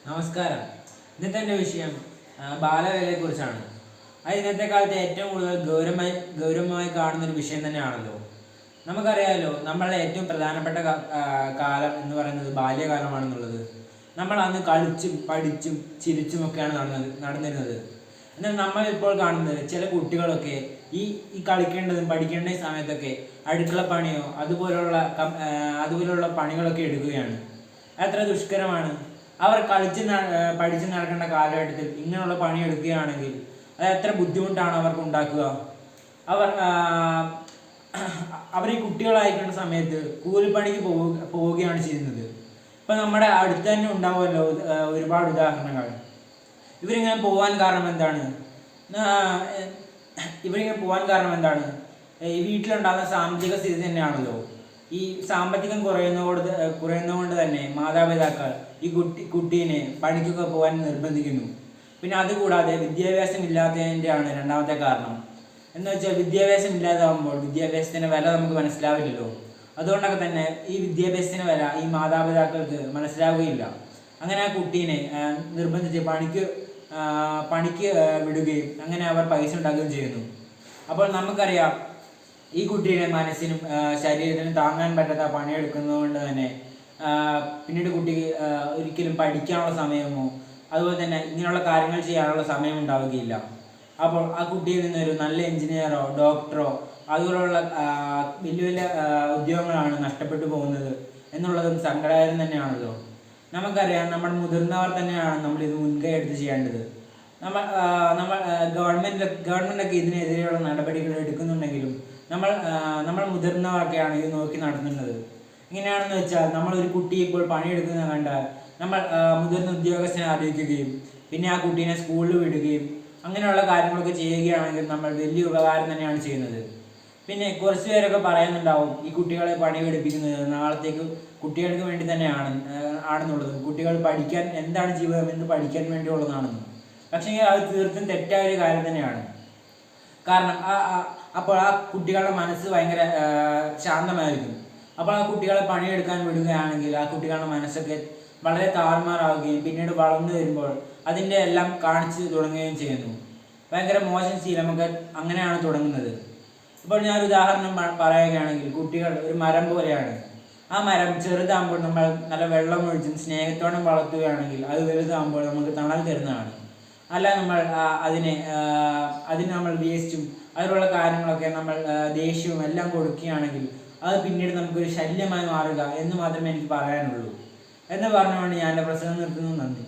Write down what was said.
നമസ്കാരം. ഇന്നത്തെ എൻ്റെ വിഷയം ബാലവേലയെക്കുറിച്ചാണ്. അത് ഇന്നത്തെ കാലത്ത് ഏറ്റവും കൂടുതൽ ഗൗരവമായി കാണുന്നൊരു വിഷയം തന്നെയാണല്ലോ. നമുക്കറിയാമല്ലോ, നമ്മളുടെ ഏറ്റവും പ്രധാനപ്പെട്ട കാലം എന്ന് പറയുന്നത് ബാല്യകാലമാണെന്നുള്ളത്. നമ്മൾ അന്ന് കളിച്ചും പഠിച്ചും ചിരിച്ചുമൊക്കെയാണ് നടന്നിരുന്നത്. എന്നാൽ നമ്മളിപ്പോൾ കാണുന്നത് ചില കുട്ടികളൊക്കെ ഈ ഈ കളിക്കേണ്ടതും പഠിക്കേണ്ട സമയത്തൊക്കെ അടുക്കളപ്പണിയോ അതുപോലുള്ള പണികളൊക്കെ എടുക്കുകയാണ്. അത്ര ദുഷ്കരമാണ്. അവർ പഠിച്ച് നടക്കേണ്ട കാലഘട്ടത്തിൽ ഇങ്ങനെയുള്ള പണി എടുക്കുകയാണെങ്കിൽ അത് എത്ര ബുദ്ധിമുട്ടാണ് അവർക്ക് ഉണ്ടാക്കുക. അവർ അവർ ഈ കുട്ടികളായിരിക്കുന്ന സമയത്ത് കൂലിപ്പണിക്ക് പോവുകയാണ് ചെയ്യുന്നത്. ഇപ്പം നമ്മുടെ അടുത്ത് തന്നെ ഉണ്ടാവുമല്ലോ ഒരുപാട് ഉദാഹരണങ്ങൾ. ഇവരിങ്ങനെ പോകാൻ കാരണം എന്താണ്? ഈ വീട്ടിലുണ്ടാകുന്ന സാമ്പത്തിക സ്ഥിതി തന്നെയാണല്ലോ. ഈ സാമ്പത്തികം കുറയുന്നതുകൊണ്ട് തന്നെ മാതാപിതാക്കൾ ഈ കുട്ടീനെ പണിക്കൊക്കെ പോകാൻ നിർബന്ധിക്കുന്നു. പിന്നെ അതുകൂടാതെ വിദ്യാഭ്യാസം ഇല്ലാത്തതിൻ്റെയാണ് രണ്ടാമത്തെ കാരണം. എന്ന് വെച്ചാൽ വിദ്യാഭ്യാസം ഇല്ലാതാകുമ്പോൾ വിദ്യാഭ്യാസത്തിൻ്റെ വില നമുക്ക് മനസ്സിലാവില്ലല്ലോ. അതുകൊണ്ടൊക്കെ തന്നെ ഈ വിദ്യാഭ്യാസത്തിൻ്റെ വില ഈ മാതാപിതാക്കൾക്ക് മനസ്സിലാവുകയില്ല. അങ്ങനെ ആ കുട്ടീനെ നിർബന്ധിച്ച് പണിക്ക് വിടുകയും അങ്ങനെ അവർ പൈസ ഉണ്ടാക്കുകയും ചെയ്യുന്നു. അപ്പോൾ നമുക്കറിയാം, ഈ കുട്ടിയുടെ മനസ്സിനും ശരീരത്തിനും താങ്ങാൻ പറ്റാത്ത പണിയെടുക്കുന്നത് കൊണ്ട് തന്നെ പിന്നീട് കുട്ടിക്ക് ഒരിക്കലും പഠിക്കാനുള്ള സമയമോ അതുപോലെ തന്നെ ഇങ്ങനെയുള്ള കാര്യങ്ങൾ ചെയ്യാനുള്ള സമയം ഉണ്ടാവുകയില്ല. അപ്പോൾ ആ കുട്ടിയിൽ നിന്നൊരു നല്ല എഞ്ചിനീയറോ ഡോക്ടറോ അതുപോലുള്ള വലിയ വലിയ ഉദ്യോഗങ്ങളാണ് നഷ്ടപ്പെട്ടു പോകുന്നത് എന്നുള്ളതും സങ്കടകരം തന്നെയാണല്ലോ. നമുക്കറിയാം, നമ്മൾ മുതിർന്നവർ തന്നെയാണ് നമ്മളിത് മുൻകൈ എടുത്ത് ചെയ്യേണ്ടത്. നമ്മൾ ഗവൺമെൻറ്റൊക്കെ ഇതിനെതിരെയുള്ള നടപടികൾ എടുക്കുന്നുണ്ടെങ്കിലും നമ്മൾ മുതിർന്നവരൊക്കെയാണ് ഇത് നോക്കി നടത്തുന്നത്. എങ്ങനെയാണെന്ന് വെച്ചാൽ, നമ്മളൊരു കുട്ടി ഇപ്പോൾ പണിയെടുക്കുന്നത് കണ്ടാൽ നമ്മൾ മുതിർന്ന ഉദ്യോഗസ്ഥനെ അറിയിക്കുകയും പിന്നെ ആ കുട്ടീനെ സ്കൂളിൽ വിടുകയും അങ്ങനെയുള്ള കാര്യങ്ങളൊക്കെ ചെയ്യുകയാണെങ്കിൽ നമ്മൾ വലിയ ഉപകാരം തന്നെയാണ് ചെയ്യുന്നത്. പിന്നെ കുറച്ച് പേരൊക്കെ പറയുന്നുണ്ടാവും, ഈ കുട്ടികളെ പണിയെടുപ്പിക്കുന്നത് നാളത്തേക്ക് കുട്ടികൾക്ക് വേണ്ടി ആണെന്നുള്ളത്. കുട്ടികൾ പഠിക്കാൻ എന്താണ് ജീവിതം എന്ന് പഠിക്കാൻ വേണ്ടിയുള്ളതാണെന്ന്. പക്ഷേ അത് തീർത്തും തെറ്റായ ഒരു കാര്യം തന്നെയാണ്. കാരണം അപ്പോൾ ആ കുട്ടികളുടെ മനസ്സ് ഭയങ്കര ശാന്തമായിരിക്കും. അപ്പോൾ ആ കുട്ടികളെ പണിയെടുക്കാൻ വിടുകയാണെങ്കിൽ ആ കുട്ടികളുടെ മനസ്സൊക്കെ വളരെ താറുമാറാവുകയും പിന്നീട് വളർന്നു വരുമ്പോൾ അതിൻ്റെ എല്ലാം കാണിച്ച് തുടങ്ങുകയും ചെയ്യുന്നു. ഭയങ്കര മോശം ശീലമൊക്കെ അങ്ങനെയാണ് തുടങ്ങുന്നത്. ഇപ്പോൾ ഞാനൊരു ഉദാഹരണം പറയുകയാണെങ്കിൽ, കുട്ടികൾ ഒരു മരം പോലെയാണ്. ആ മരം ചെറുതാകുമ്പോൾ നമ്മൾ നല്ല വെള്ളം ഒഴിച്ചും സ്നേഹത്തോടും വളർത്തുകയാണെങ്കിൽ അത് വലുതാകുമ്പോൾ നമുക്ക് തണൽ തരുന്നതാണ്. അല്ല, നമ്മൾ അതിന് നമ്മൾ വേസ്റ്റും അതിലുള്ള കാര്യങ്ങളൊക്കെ നമ്മൾ ദേഷ്യവും എല്ലാം കൊടുക്കുകയാണെങ്കിൽ അത് പിന്നീട് നമുക്കൊരു ശല്യമായി മാറുക എന്ന് മാത്രമേ എനിക്ക് പറയാനുള്ളൂ. എന്ന് പറഞ്ഞുകൊണ്ട് ഞാൻ എൻ്റെ പ്രസംഗം നിർത്തുന്നു. നന്ദി.